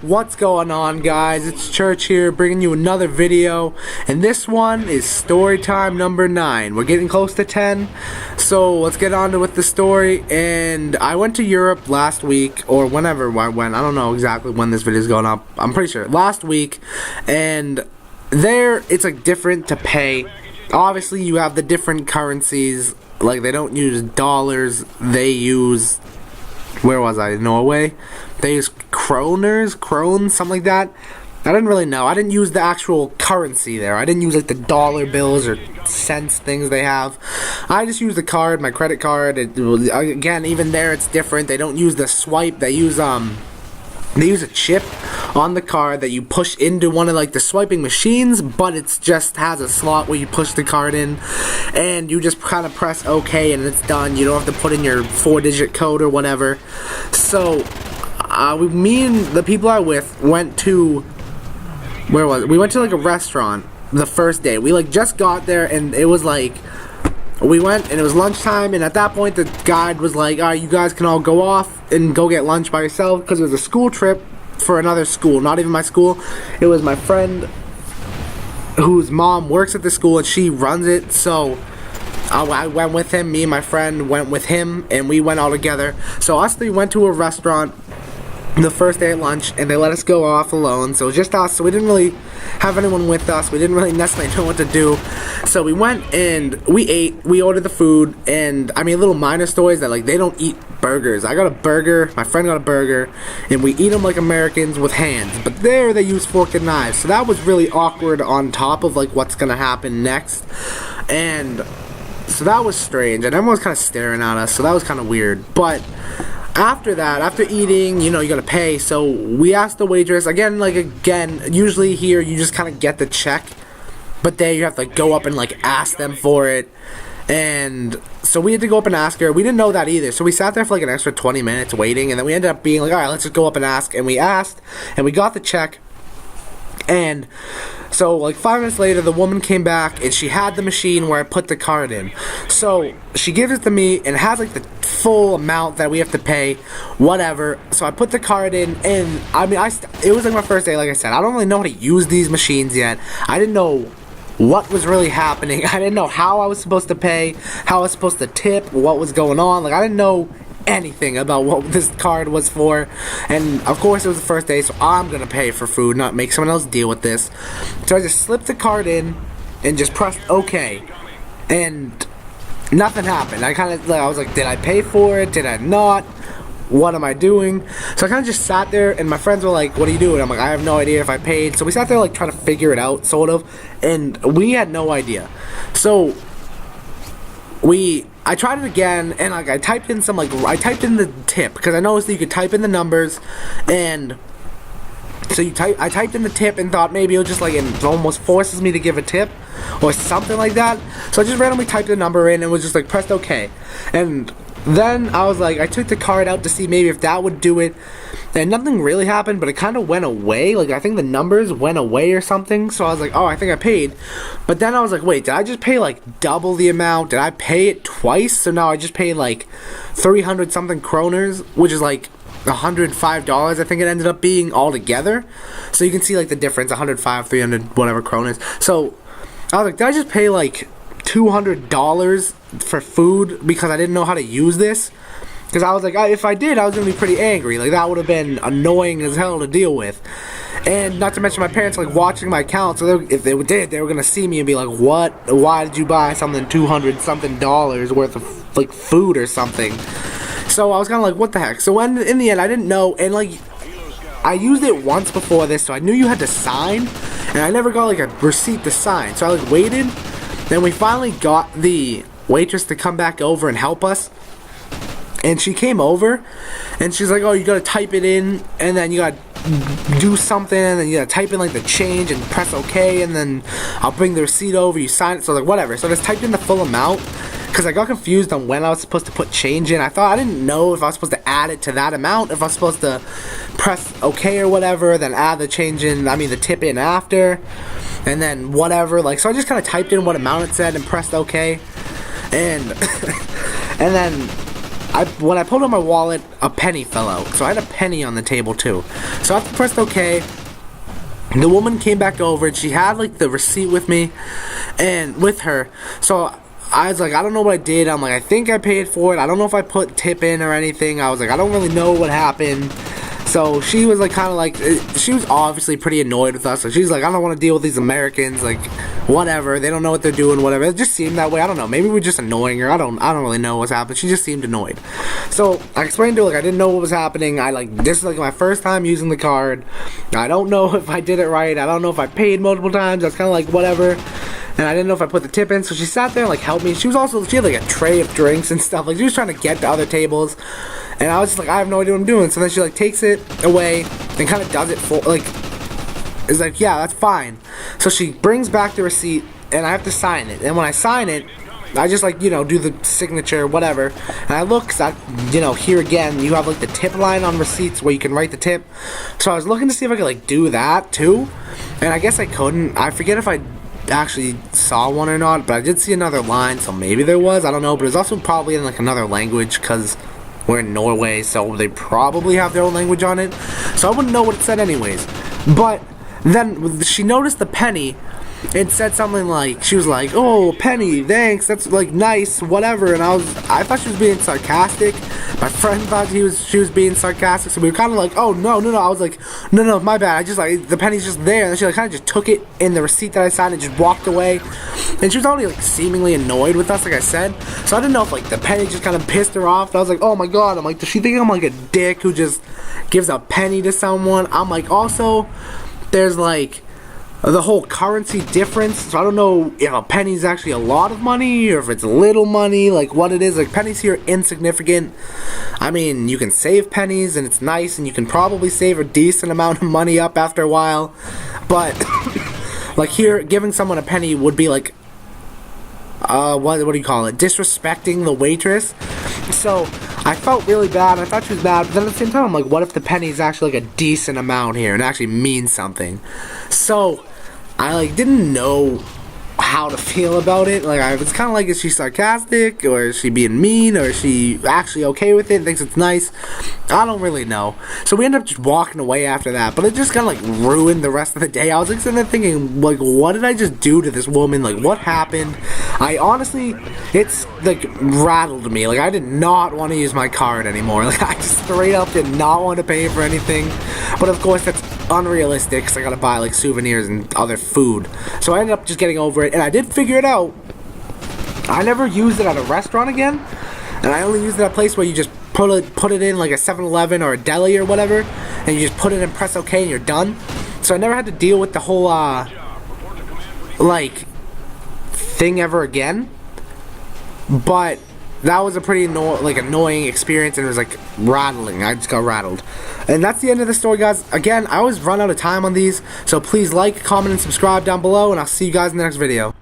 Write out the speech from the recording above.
What's going on, guys? It's Church here, bringing you another video, and this one is Storytime number 9. We're getting close to 10, so let's get on with the story. And I went to Europe last week, or whenever I went. I don't know exactly when this video is going up. I'm pretty sure last week, and there it's like different to pay. Obviously, you have the different currencies. Like, they don't use dollars. They use, where was I? Norway. They use krones, something like that. I didn't really know. I didn't use the actual currency there. I didn't use like the dollar bills or cents things they have. I just used the card, my credit card. Again, even there it's different. They don't use the swipe. They use a chip on the card that you push into one of like the swiping machines, but it just has a slot where you push the card in and you just kind of press OK and it's done. You don't have to put in your 4-digit code or whatever. So me and the people I with went to, where was it? We went to like a restaurant the first day. We like just got there and it was like, we went and it was lunchtime, and at that point the guide was like, alright, you guys can all go off and go get lunch by yourself, because it was a school trip for another school, not even my school. It was my friend whose mom works at the school and she runs it, so I went with him. Me and my friend went with him and we went all together. So us three went to a restaurant the first day at lunch, and they let us go off alone. So it was just us, so we didn't really have anyone with us. We didn't really necessarily know what to do. So we went and we ate, we ordered the food, and I mean, little minor stories that like they don't eat burgers. I got a burger, my friend got a burger, and we eat them like Americans with hands, but there they use fork and knives. So that was really awkward on top of like what's gonna happen next. And so that was strange, and everyone was kind of staring at us, so that was kind of weird. But after that, after eating, you know, you gotta pay. So we asked the waitress again. Usually here you just kind of get the check, but there you have to go up and like ask them for it. And so we had to go up and ask her. We didn't know that either, so we sat there for like an extra 20 minutes waiting, and then we ended up being like, alright, let's just go up and ask. And we asked, and we got the check. And so like 5 minutes later, the woman came back and she had the machine where I put the card in. So she gives it to me and it has like the full amount that we have to pay, whatever. So I put the card in, and I mean, it was like my first day. Like I said, I don't really know how to use these machines yet. I didn't know what was really happening. I didn't know how I was supposed to pay, how I was supposed to tip, what was going on. Like, I didn't know anything about what this card was for. And of course it was the first day, so I'm gonna pay for food, not make someone else deal with this. So I just slipped the card in and just pressed OK, and nothing happened. I was like, did I pay for it? Did I not? What am I doing? So I kind of just sat there, and my friends were like, what are you doing? I'm like, I have no idea if I paid. So we sat there like trying to figure it out, sort of, and we had no idea. So I tried it again, and like I typed in the tip, because I noticed that you could type in the numbers, and so I typed in the tip and thought maybe it almost forces me to give a tip or something like that. So I just randomly typed the number in and was just like pressed OK. And then I was like, I took the card out to see maybe if that would do it, and nothing really happened, but it kind of went away. Like, I think the numbers went away or something. So I was like, oh, I think I paid. But then I was like, wait, did I just pay like double the amount? Did I pay it twice? So now I just paid like 300 something kroners, which is like $105, I think it ended up being altogether. So you can see like the difference, 105, 300, whatever kroners. So I was like, did I just pay like $200 for food because I didn't know how to use this? Because I was like, if I did, I was going to be pretty angry. Like, that would have been annoying as hell to deal with. And not to mention my parents, like, watching my account. So if they did, they were going to see me and be like, what? Why did you buy something $200 something worth of, like, food or something? So I was kind of like, what the heck? So in the end, I didn't know. And, like, I used it once before this, so I knew you had to sign. And I never got, like, a receipt to sign. So I, like, waited. Then we finally got the waitress to come back over and help us. And she came over, and she's like, oh, you gotta type it in, and then you gotta do something, and then you gotta type in like the change and press OK, and then I'll bring the receipt over, you sign it. So like, whatever. So I just typed in the full amount, because I got confused on when I was supposed to put change in. I didn't know if I was supposed to add it to that amount, if I was supposed to press OK or whatever, then add the change in, the tip in after, and then whatever. Like, so I just kind of typed in what amount it said and pressed OK, and and then when I pulled out my wallet, a penny fell out. So I had a penny on the table too. So after I pressed OK, the woman came back over and she had like the receipt with me and with her. So I was like, I don't know what I did. I'm like, I think I paid for it. I don't know if I put tip in or anything. I was like, I don't really know what happened. So she was like, kind of like, she was obviously pretty annoyed with us. So she's like, I don't want to deal with these Americans, like, whatever. They don't know what they're doing, whatever. It just seemed that way. I don't know. Maybe we're just annoying her. I don't really know what's happening. She just seemed annoyed. So I explained to her, like, I didn't know what was happening. This is like my first time using the card. I don't know if I did it right. I don't know if I paid multiple times. That's kind of like whatever. And I didn't know if I put the tip in, so she sat there and like helped me. She had like a tray of drinks and stuff. Like she was trying to get to other tables. And I was just like, I have no idea what I'm doing. So then she like takes it away and kind of does it for like, is like, yeah, that's fine. So she brings back the receipt and I have to sign it. And when I sign it, I just like, you know, do the signature, whatever. And I look, cause here again, you have like the tip line on receipts where you can write the tip. So I was looking to see if I could like do that too. And I guess I couldn't. I forget if I actually saw one or not, but I did see another line, so maybe there was, I don't know, but it was also probably in like another language because we're in Norway, so they probably have their own language on it, so I wouldn't know what it said anyways. But then she noticed the penny and said something like, she was like, oh, penny, thanks, that's like nice, whatever. And I thought she was being sarcastic. My friend thought she was being sarcastic, so we were kind of like, oh, no. I was like, no, my bad. I just like, the penny's just there. And then she like kind of just took it in the receipt that I signed and just walked away. And she was already like seemingly annoyed with us, like I said. So I didn't know if like the penny just kind of pissed her off. And I was like, oh my god. I'm like, does she think I'm like a dick who just gives a penny to someone? I'm like, also, there's like the whole currency difference, so I don't know if a penny's actually a lot of money or if it's little money, like what it is. Like pennies here are insignificant. I mean, you can save pennies and it's nice and you can probably save a decent amount of money up after a while, but like here, giving someone a penny would be like what do you call it, disrespecting the waitress. So I felt really bad. I thought she was bad, but then at the same time I'm like, what if the penny is actually like a decent amount here and actually means something? So I like didn't know how to feel about it. Like I was kind of like, is she sarcastic or is she being mean or is she actually okay with it and thinks it's nice? I don't really know. So we ended up just walking away after that, but it just kind of like ruined the rest of the day. I was like sitting there thinking, like, what did I just do to this woman? Like, what happened? I honestly, it's like rattled me. Like I did not want to use my card anymore. Like I just straight up did not want to pay for anything. But of course that's unrealistic because I gotta buy like souvenirs and other food. So I ended up just getting over it, and I did figure it out. I never used it at a restaurant again, and I only used it at a place where you just put it in like a 7-Eleven or a deli or whatever, and you just put it in, press OK, and you're done. So I never had to deal with the whole like thing ever again. But that was a pretty annoying experience, and it was like rattling. I just got rattled. And that's the end of the story, guys. Again, I always run out of time on these, so please like, comment, and subscribe down below, and I'll see you guys in the next video.